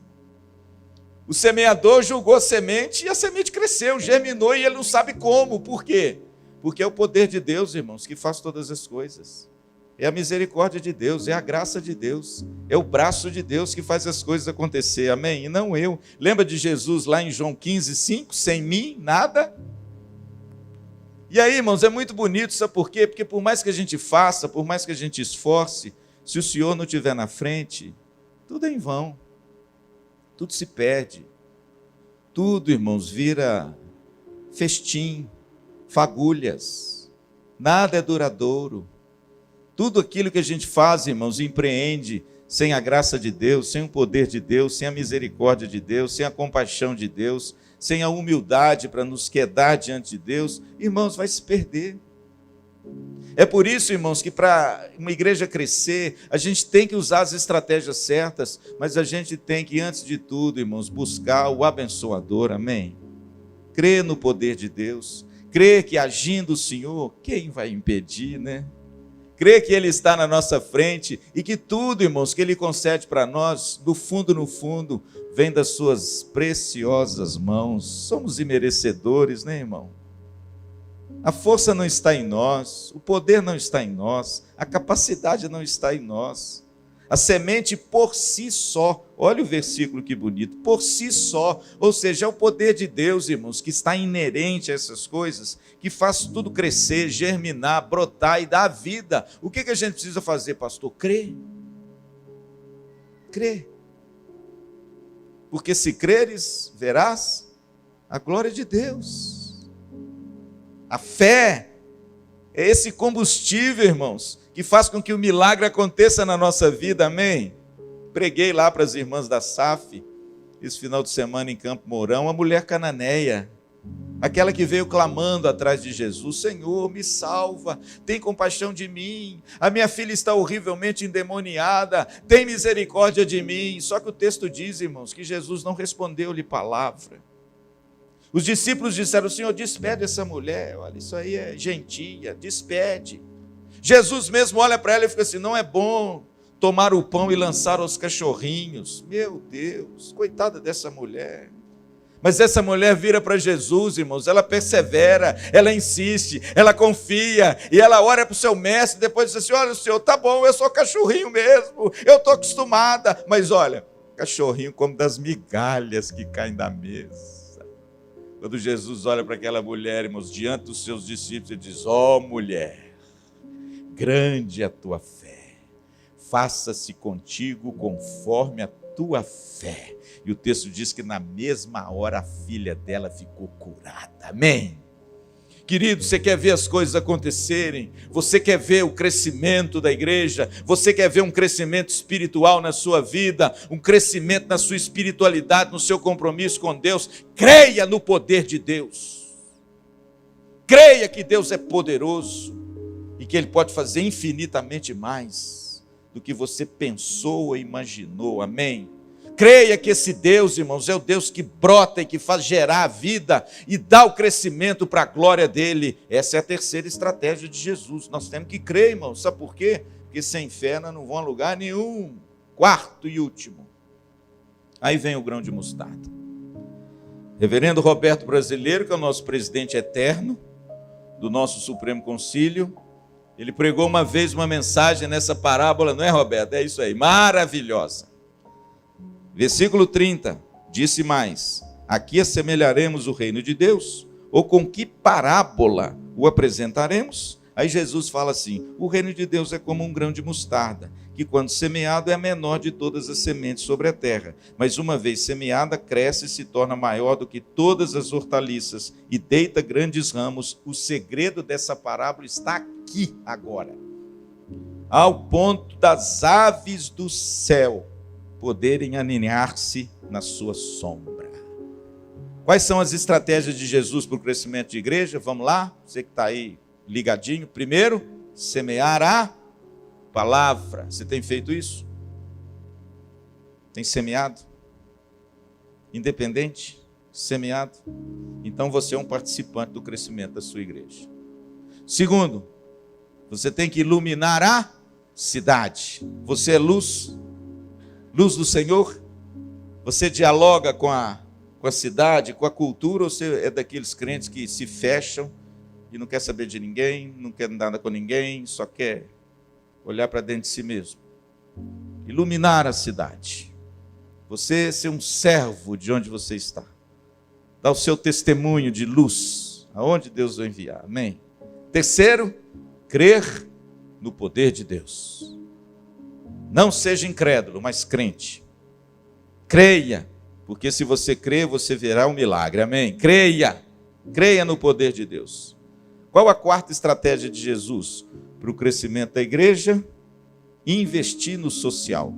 O semeador jogou a semente e a semente cresceu, germinou e ele não sabe como. Por quê? Porque é o poder de Deus, irmãos, que faz todas as coisas. É a misericórdia de Deus, é a graça de Deus, é o braço de Deus que faz as coisas acontecer, amém? E não eu. Lembra de Jesus lá em João 15, 5? Sem mim, nada. E aí, irmãos, é muito bonito, sabe por quê? Porque por mais que a gente faça, por mais que a gente esforce, se o Senhor não estiver na frente, tudo é em vão, tudo se perde, tudo, irmãos, vira festim, fagulhas, nada é duradouro. Tudo aquilo que a gente faz, irmãos, empreende sem a graça de Deus, sem o poder de Deus, sem a misericórdia de Deus, sem a compaixão de Deus, sem a humildade para nos quedar diante de Deus, irmãos, vai se perder. É por isso, irmãos, que para uma igreja crescer, a gente tem que usar as estratégias certas, mas a gente tem que, antes de tudo, irmãos, buscar o abençoador, amém? Crer no poder de Deus, crer que agindo o Senhor, quem vai impedir, né? Crer que Ele está na nossa frente e que tudo, irmãos, que Ele concede para nós, no fundo, vem das suas preciosas mãos. Somos imerecedores, né, irmão? A força não está em nós, o poder não está em nós, a capacidade não está em nós. A semente por si só, olha o versículo que bonito, por si só, ou seja, é o poder de Deus, irmãos, que está inerente a essas coisas, que faz tudo crescer, germinar, brotar e dar vida. O que a gente precisa fazer, pastor? Crer. Crer. Porque se creres, verás a glória de Deus. A fé é esse combustível, irmãos, que faz com que o milagre aconteça na nossa vida, amém? Preguei lá para as irmãs da SAF, esse final de semana em Campo Mourão, a mulher cananeia, aquela que veio clamando atrás de Jesus, Senhor, me salva, tem compaixão de mim, a minha filha está horrivelmente endemoniada, tem misericórdia de mim. Só que o texto diz, irmãos, que Jesus não respondeu-lhe palavra. Os discípulos disseram, Senhor, despede essa mulher, olha, isso aí é gentia, despede. Jesus mesmo olha para ela e fica assim, não é bom tomar o pão e lançar aos cachorrinhos. Meu Deus, coitada dessa mulher. Mas essa mulher vira para Jesus, irmãos, ela persevera, ela insiste, ela confia, e ela ora para o seu mestre, depois diz assim, olha, Senhor, tá bom, eu sou cachorrinho mesmo, eu estou acostumada, mas olha, cachorrinho come das migalhas que caem da mesa. Quando Jesus olha para aquela mulher, irmãos, diante dos seus discípulos, ele diz, ó mulher, grande é a tua fé, faça-se contigo conforme a tua fé. E o texto diz que na mesma hora a filha dela ficou curada, amém? Querido, você quer ver as coisas acontecerem, você quer ver o crescimento da igreja, você quer ver um crescimento espiritual na sua vida, um crescimento na sua espiritualidade, no seu compromisso com Deus, creia no poder de Deus. Creia que Deus é poderoso e que Ele pode fazer infinitamente mais do que você pensou ou imaginou, amém? Creia que esse Deus, irmãos, é o Deus que brota e que faz gerar a vida e dá o crescimento para a glória dele. Essa é a terceira estratégia de Jesus. Nós temos que crer, irmãos. Sabe por quê? Porque sem fé nós não vamos a lugar nenhum. Quarto e último. Aí vem o grão de mostarda. Reverendo Roberto Brasileiro, que é o nosso presidente eterno do nosso Supremo Concílio, ele pregou uma vez uma mensagem nessa parábola, não é, Roberto? É isso aí, maravilhosa. Versículo 30, disse mais: aqui assemelharemos o reino de Deus, ou com que parábola o apresentaremos? Aí Jesus fala assim: o reino de Deus é como um grão de mostarda, que quando semeado é a menor de todas as sementes sobre a terra, mas uma vez semeada cresce e se torna maior do que todas as hortaliças e deita grandes ramos. O segredo dessa parábola está aqui agora, ao ponto das aves do céu poderem aninhar-se na sua sombra. Quais são as estratégias de Jesus para o crescimento de igreja? Vamos lá, você que está aí ligadinho. Primeiro, semear a palavra. Você tem feito isso? Tem semeado? Independente? Semeado? Então você é um participante do crescimento da sua igreja. Segundo, você tem que iluminar a cidade. Você é luz do Senhor? Você dialoga com a cidade, com a cultura, ou você é daqueles crentes que se fecham e não quer saber de ninguém, não quer nada com ninguém, só quer olhar para dentro de si mesmo? Iluminar a cidade. Você ser um servo de onde você está. Dar o seu testemunho de luz, aonde Deus vai enviar. Amém? Terceiro, crer no poder de Deus. Não seja incrédulo, mas crente. Creia, porque se você crer, você verá um milagre. Amém? Creia no poder de Deus. Qual a quarta estratégia de Jesus para o crescimento da igreja? Investir no social.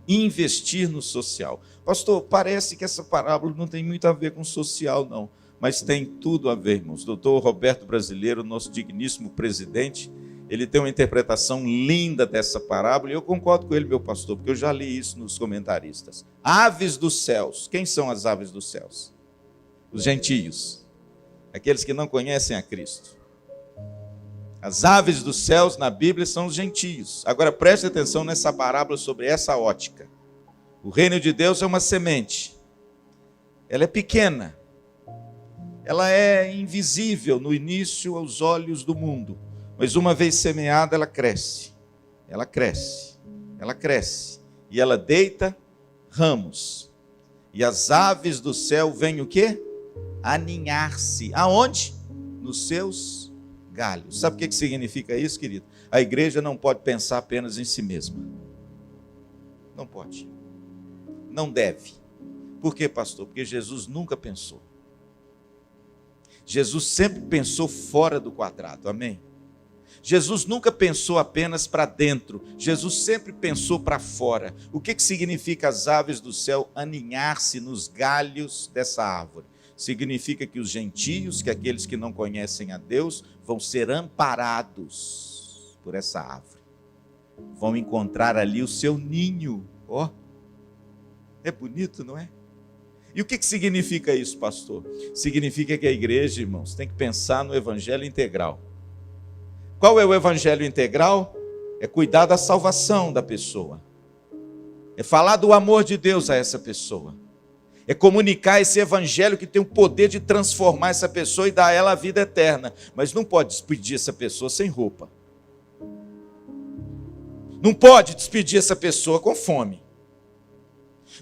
Investir no social. Pastor, parece que essa parábola não tem muito a ver com social, não. Mas tem tudo a ver, irmãos. Doutor Roberto Brasileiro, nosso digníssimo presidente, ele tem uma interpretação linda dessa parábola, e eu concordo com ele, meu pastor, porque eu já li isso nos comentaristas. Aves dos céus. Quem são as aves dos céus? Os gentios. Aqueles que não conhecem a Cristo. As aves dos céus na Bíblia são os gentios. Agora preste atenção nessa parábola sobre essa ótica. O reino de Deus é uma semente. Ela é pequena. Ela é invisível no início aos olhos do mundo. Mas uma vez semeada, ela cresce. Ela cresce. Ela cresce. E ela deita ramos. E as aves do céu vêm o quê? Aninhar-se. Aonde? Nos seus galhos. Sabe o que significa isso, querido? A igreja não pode pensar apenas em si mesma. Não pode. Não deve. Por quê, pastor? Porque Jesus nunca pensou. Jesus sempre pensou fora do quadrado. Amém? Jesus nunca pensou apenas para dentro. Jesus sempre pensou para fora. O que significa as aves do céu aninhar-se nos galhos dessa árvore? Significa que os gentios, que aqueles que não conhecem a Deus, vão ser amparados por essa árvore. Vão encontrar ali o seu ninho. Ó, é bonito, não é? E o que significa isso, pastor? Significa que a igreja, irmãos, tem que pensar no evangelho integral. Qual é o evangelho integral? É cuidar da salvação da pessoa. É falar do amor de Deus a essa pessoa. É comunicar esse evangelho que tem o poder de transformar essa pessoa e dar a ela a vida eterna. Mas não pode despedir essa pessoa sem roupa. Não pode despedir essa pessoa com fome.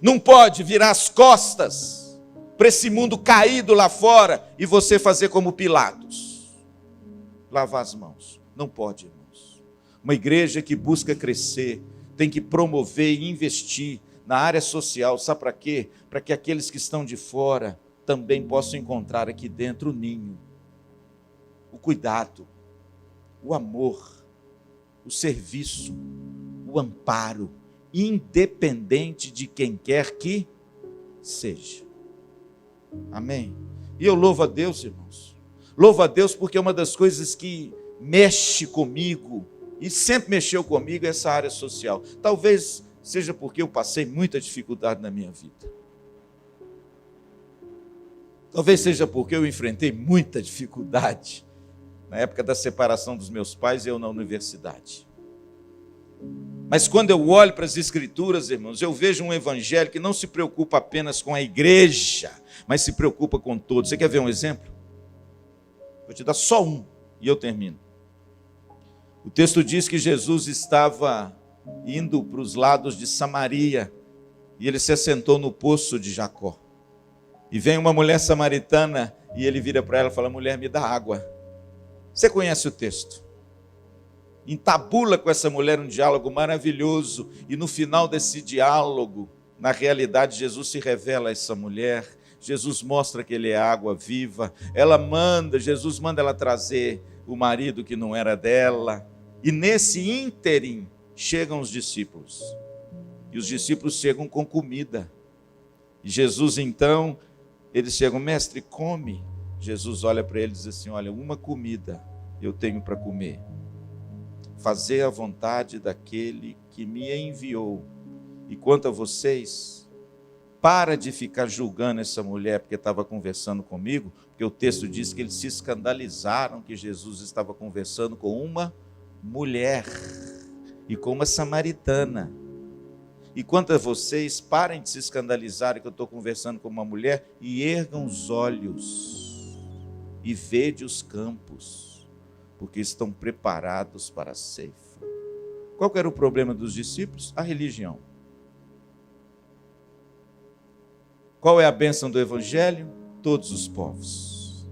Não pode virar as costas para esse mundo caído lá fora e você fazer como Pilatos. Lavar as mãos. Não pode, irmãos. Uma igreja que busca crescer tem que promover e investir na área social. Sabe para quê? Para que aqueles que estão de fora também possam encontrar aqui dentro o ninho. o cuidado, o amor, o serviço, o amparo, independente de quem quer que seja. Amém? E eu louvo a Deus, irmãos. Louvo a Deus porque é uma das coisas que mexe comigo, e sempre mexeu comigo, é essa área social. Talvez seja porque eu passei muita dificuldade na minha vida. Talvez seja porque eu enfrentei muita dificuldade na época da separação dos meus pais e eu na universidade. Mas quando eu olho para as Escrituras, irmãos, eu vejo um evangelho que não se preocupa apenas com a igreja, mas se preocupa com todos. Você quer ver um exemplo? Vou te dar só um e eu termino. O texto diz que Jesus estava indo para os lados de Samaria e ele se assentou no poço de Jacó. E vem uma mulher samaritana e ele vira para ela e fala: mulher, me dá água. Você conhece o texto? Entabula com essa mulher um diálogo maravilhoso, e no final desse diálogo, na realidade, Jesus se revela a essa mulher. Jesus mostra que ele é água viva. Jesus manda ela trazer o marido que não era dela. E nesse ínterim chegam os discípulos. E os discípulos chegam com comida. E Jesus então, eles chegam: mestre, come. Jesus olha para eles e diz assim: olha, uma comida eu tenho para comer. Fazer a vontade daquele que me enviou. E quanto a vocês, para de ficar julgando essa mulher porque estava conversando comigo, porque o texto diz que eles se escandalizaram que Jesus estava conversando com uma mulher e com uma samaritana. E quanto a vocês, parem de se escandalizar que eu estou conversando com uma mulher e ergam os olhos e vede os campos, porque estão preparados para a ceifa. Qual que era o problema dos discípulos? A religião. Qual é a bênção do evangelho? Todos os povos.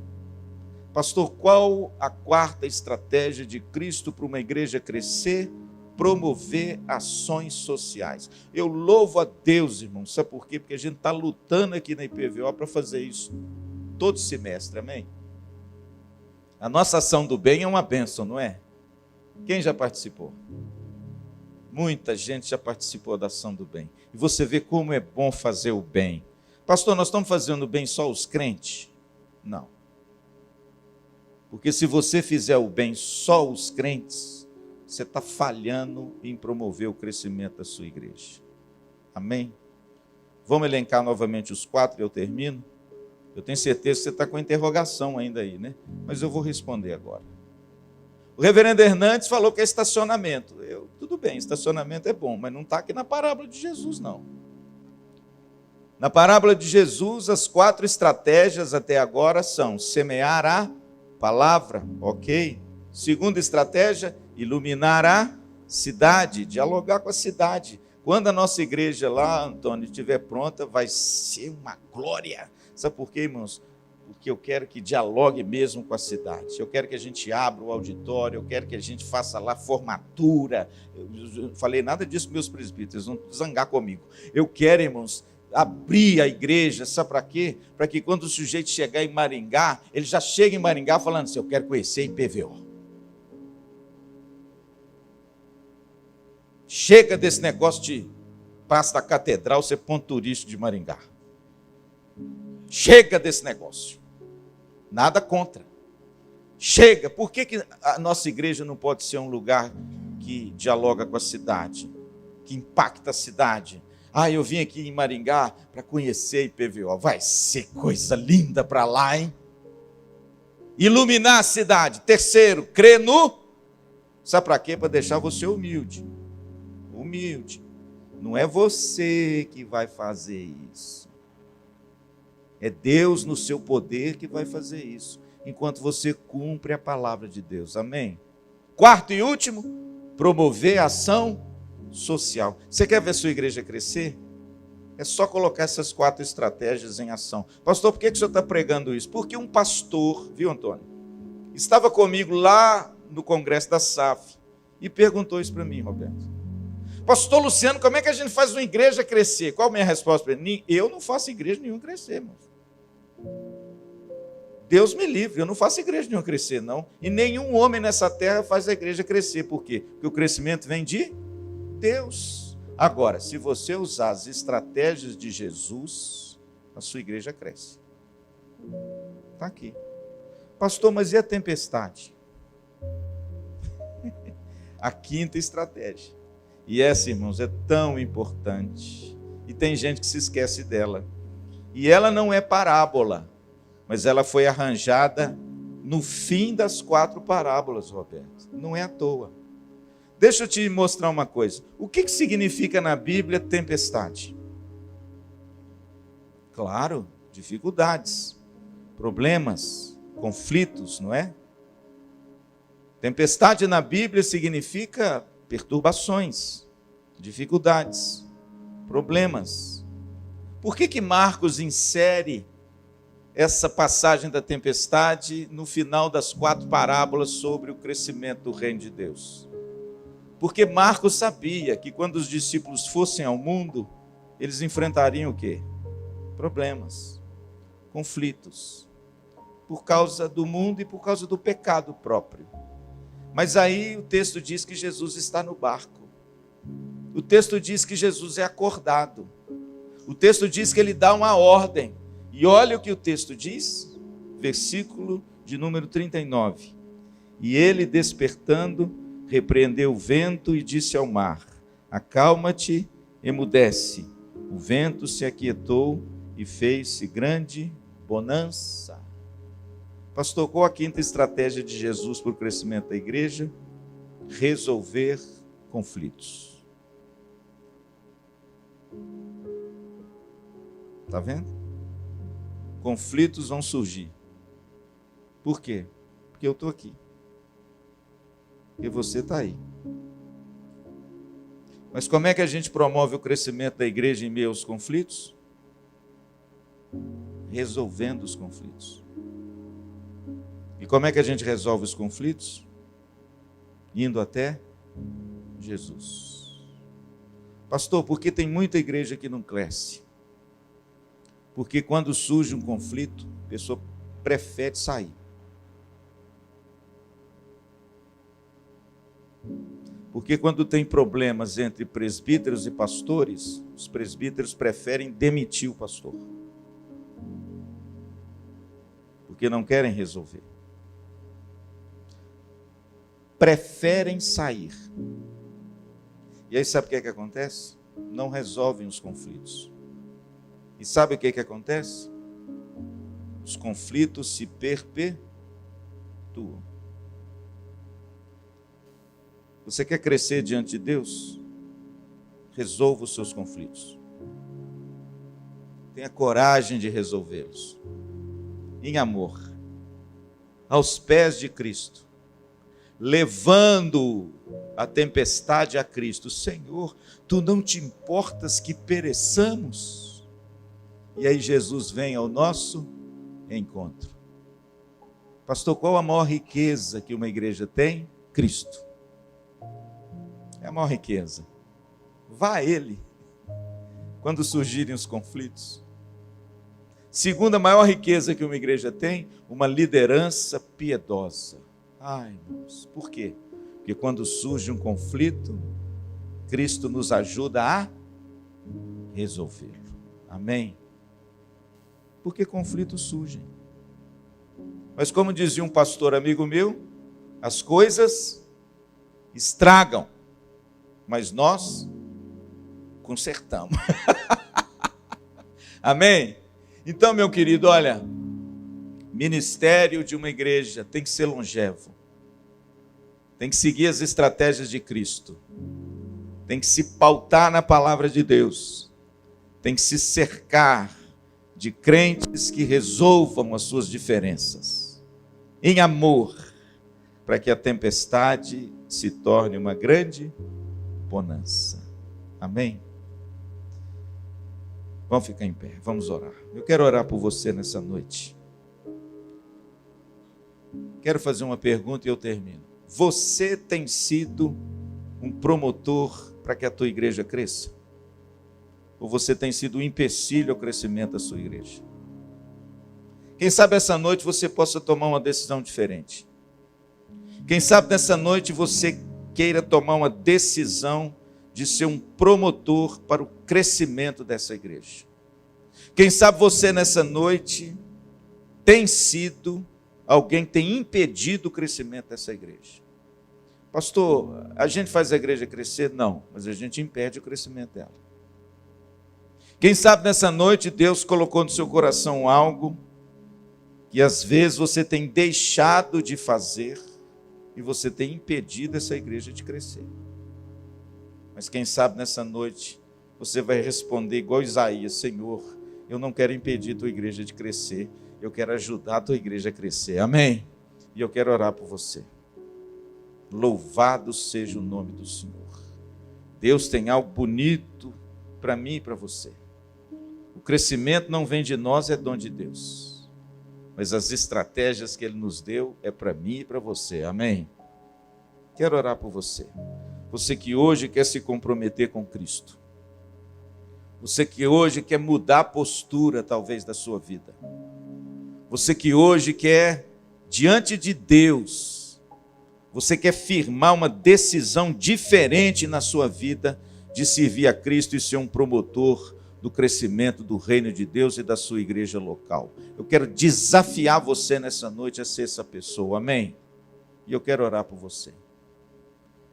Pastor, qual a quarta estratégia de Cristo para uma igreja crescer? Promover ações sociais. Eu louvo a Deus, irmão. Sabe por quê? Porque a gente está lutando aqui na IPVO para fazer isso todo semestre, amém? A nossa ação do bem é uma bênção, não é? Quem já participou? Muita gente já participou da ação do bem. E você vê como é bom fazer o bem. Pastor, nós estamos fazendo bem só os crentes? Não. Porque se você fizer o bem só os crentes, você está falhando em promover o crescimento da sua igreja. Amém? Vamos elencar novamente os 4 e eu termino? Eu tenho certeza que você está com interrogação ainda aí, né? Mas eu vou responder agora. O reverendo Hernandes falou que é estacionamento. Tudo bem, estacionamento é bom, mas não está aqui na parábola de Jesus, não. Na parábola de Jesus, as 4 estratégias até agora são: semear a palavra, ok? Segunda estratégia, iluminar a cidade, dialogar com a cidade. Quando a nossa igreja lá, Antônio, estiver pronta, vai ser uma glória. Sabe por quê, irmãos? Porque eu quero que dialogue mesmo com a cidade. Eu quero que a gente abra o auditório, eu quero que a gente faça lá formatura. Eu não falei nada disso para meus presbíteros, vão zangar comigo. Eu quero, irmãos, abrir a igreja, sabe para quê? Para que quando o sujeito chegar em Maringá, ele já chega em Maringá falando assim: eu quero conhecer IPVO. Chega desse negócio de Praça da Catedral ser ponto turístico de Maringá. Chega desse negócio. Nada contra. Chega. Por que a nossa igreja não pode ser um lugar que dialoga com a cidade, que impacta a cidade? Eu vim aqui em Maringá para conhecer IPVO. Vai ser coisa linda para lá, hein? Iluminar a cidade. Terceiro, crer no... Sabe para quê? Para deixar você humilde. Humilde. Não é você que vai fazer isso. É Deus no seu poder que vai fazer isso, enquanto você cumpre a palavra de Deus. Amém? 4º e último, promover a ação social. Você quer ver sua igreja crescer? É só colocar essas 4 estratégias em ação. Pastor, por que o senhor está pregando isso? Porque um pastor, viu, Antônio, estava comigo lá no congresso da SAF e perguntou isso para mim, Roberto. Pastor Luciano, como é que a gente faz uma igreja crescer? Qual a minha resposta para ele? Eu não faço igreja nenhuma crescer, irmão. Deus me livre, eu não faço igreja nenhuma crescer, não. E nenhum homem nessa terra faz a igreja crescer. Por quê? Porque o crescimento vem de Deus. Agora, se você usar as estratégias de Jesus, a sua igreja cresce. Está aqui. Pastor, mas e a tempestade? A quinta estratégia. E essa, irmãos, é tão importante. E tem gente que se esquece dela. E ela não é parábola, mas ela foi arranjada no fim das 4 parábolas, Roberto. Não é à toa. Deixa eu te mostrar uma coisa. O que significa na Bíblia tempestade? Claro, dificuldades, problemas, conflitos, não é? Tempestade na Bíblia significa perturbações, dificuldades, problemas. Por que Marcos insere essa passagem da tempestade no final das 4 parábolas sobre o crescimento do reino de Deus? Porque Marcos sabia que quando os discípulos fossem ao mundo, eles enfrentariam o quê? Problemas, conflitos, por causa do mundo e por causa do pecado próprio. Mas aí o texto diz que Jesus está no barco. O texto diz que Jesus é acordado. O texto diz que ele dá uma ordem. E olha o que o texto diz, versículo de número 39. E ele, despertando, repreendeu o vento e disse ao mar: acalma-te, emudece. O vento se aquietou e fez-se grande bonança. Pastor, qual a quinta estratégia de Jesus para o crescimento da igreja? Resolver conflitos. Está vendo? Conflitos vão surgir. Por quê? Porque eu estou aqui. E você está aí. Mas como é que a gente promove o crescimento da igreja em meio aos conflitos? Resolvendo os conflitos. E como é que a gente resolve os conflitos? Indo até Jesus. Pastor, por que tem muita igreja que não cresce? Porque quando surge um conflito, a pessoa prefere sair. Porque quando tem problemas entre presbíteros e pastores, os presbíteros preferem demitir o pastor. Porque não querem resolver. Preferem sair. E aí sabe o que é que acontece? Não resolvem os conflitos. E sabe o que é que acontece? Os conflitos se perpetuam. Você quer crescer diante de Deus? Resolva os seus conflitos. Tenha coragem de resolvê-los. Em amor. Aos pés de Cristo. Levando a tempestade a Cristo. Senhor, tu não te importas que pereçamos? E aí Jesus vem ao nosso encontro. Pastor, qual a maior riqueza que uma igreja tem? Cristo. É a maior riqueza. Vá a Ele quando surgirem os conflitos. Segunda maior riqueza que uma igreja tem, uma liderança piedosa. Ai, irmãos, por quê? Porque quando surge um conflito, Cristo nos ajuda a resolvê-lo. Amém? Porque conflitos surgem. Mas como dizia um pastor amigo meu, as coisas estragam, mas nós consertamos. Amém? Então, meu querido, olha, ministério de uma igreja tem que ser longevo. Tem que seguir as estratégias de Cristo. Tem que se pautar na palavra de Deus. Tem que se cercar de crentes que resolvam as suas diferenças. Em amor, para que a tempestade se torne uma grande bonança. Amém? Vamos ficar em pé, vamos orar. Eu quero orar por você nessa noite. Quero fazer uma pergunta e eu termino. Você tem sido um promotor para que a tua igreja cresça? Ou você tem sido um empecilho ao crescimento da sua igreja? Quem sabe essa noite você possa tomar uma decisão diferente. Quem sabe nessa noite você queira tomar uma decisão de ser um promotor para o crescimento dessa igreja. Quem sabe você nessa noite tem sido alguém que tem impedido o crescimento dessa igreja. Pastor, a gente faz a igreja crescer? Não, mas a gente impede o crescimento dela. Quem sabe nessa noite Deus colocou no seu coração algo que às vezes você tem deixado de fazer e você tem impedido essa igreja de crescer. Mas quem sabe nessa noite você vai responder igual Isaías: Senhor, eu não quero impedir a tua igreja de crescer, eu quero ajudar a tua igreja a crescer. Amém? E eu quero orar por você. Louvado seja o nome do Senhor. Deus tem algo bonito para mim e para você. O crescimento não vem de nós, é dom de Deus. Mas as estratégias que Ele nos deu é para mim e para você. Amém? Quero orar por você. Você que hoje quer se comprometer com Cristo. Você que hoje quer mudar a postura, talvez, da sua vida. Você que hoje quer, diante de Deus, você quer firmar uma decisão diferente na sua vida de servir a Cristo e ser um promotor do crescimento do reino de Deus e da sua igreja local. Eu quero desafiar você nessa noite a ser essa pessoa, amém? E eu quero orar por você.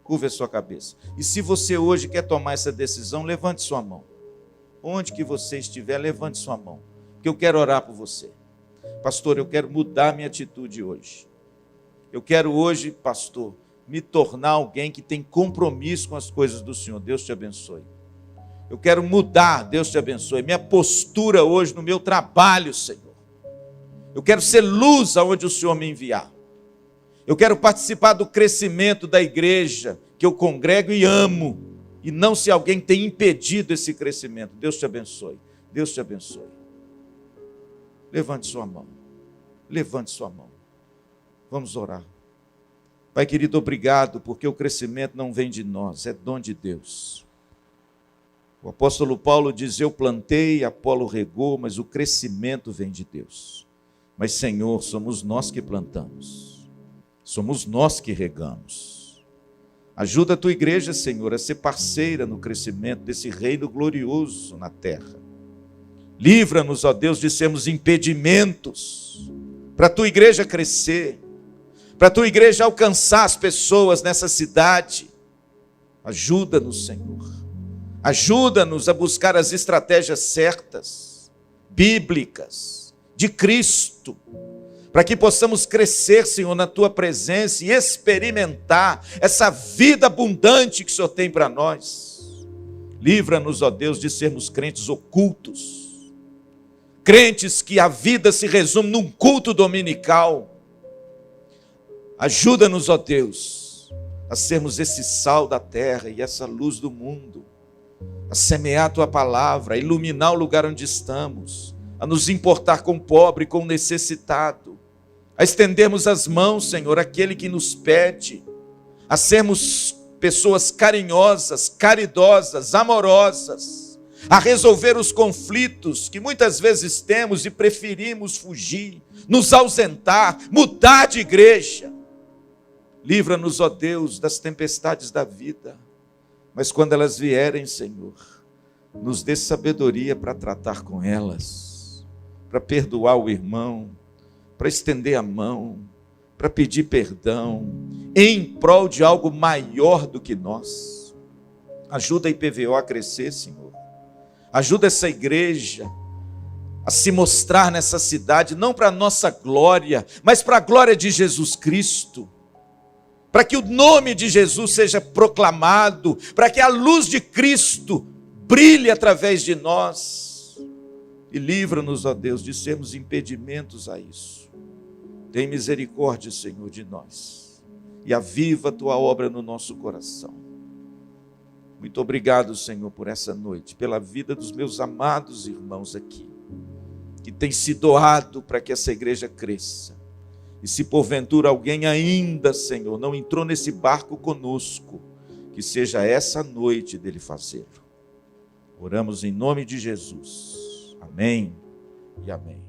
Curva a sua cabeça. E se você hoje quer tomar essa decisão, levante sua mão. Onde que você estiver, levante sua mão, que eu quero orar por você. Pastor, eu quero mudar minha atitude hoje. Eu quero hoje, pastor, me tornar alguém que tem compromisso com as coisas do Senhor. Deus te abençoe. Eu quero mudar, Deus te abençoe, minha postura hoje no meu trabalho, Senhor. Eu quero ser luz aonde o Senhor me enviar. Eu quero participar do crescimento da igreja que eu congrego e amo. E não se alguém tem impedido esse crescimento. Deus te abençoe. Deus te abençoe. Levante sua mão. Levante sua mão. Vamos orar. Pai querido, obrigado, porque o crescimento não vem de nós, é dom de Deus. O apóstolo Paulo diz: eu plantei, Apolo regou, mas o crescimento vem de Deus. Mas, Senhor, somos nós que plantamos. Somos nós que regamos. Ajuda a tua igreja, Senhor, a ser parceira no crescimento desse reino glorioso na terra. Livra-nos, ó Deus, de sermos impedimentos para a tua igreja crescer, para a tua igreja alcançar as pessoas nessa cidade. Ajuda-nos, Senhor. Ajuda-nos a buscar as estratégias certas, bíblicas, de Cristo, para que possamos crescer, Senhor, na tua presença e experimentar essa vida abundante que o Senhor tem para nós. Livra-nos, ó Deus, de sermos crentes ocultos, crentes que a vida se resume num culto dominical. Ajuda-nos, ó Deus, a sermos esse sal da terra e essa luz do mundo, a semear a tua palavra, a iluminar o lugar onde estamos, a nos importar com o pobre, com o necessitado, a estendermos as mãos, Senhor, àquele que nos pede, a sermos pessoas carinhosas, caridosas, amorosas, a resolver os conflitos que muitas vezes temos e preferimos fugir, nos ausentar, mudar de igreja. Livra-nos, ó Deus, das tempestades da vida, mas quando elas vierem, Senhor, nos dê sabedoria para tratar com elas, para perdoar o irmão, para estender a mão, para pedir perdão, em prol de algo maior do que nós. Ajuda a IPVO a crescer, Senhor. Ajuda essa igreja a se mostrar nessa cidade, não para a nossa glória, mas para a glória de Jesus Cristo. Para que o nome de Jesus seja proclamado, para que a luz de Cristo brilhe através de nós. E livra-nos, ó Deus, de sermos impedimentos a isso. Tem misericórdia, Senhor, de nós. E aviva a tua obra no nosso coração. Muito obrigado, Senhor, por essa noite, pela vida dos meus amados irmãos aqui, que tem se doado para que essa igreja cresça. E se porventura alguém ainda, Senhor, não entrou nesse barco conosco, que seja essa noite dele fazê-lo. Oramos em nome de Jesus. Amém e amém.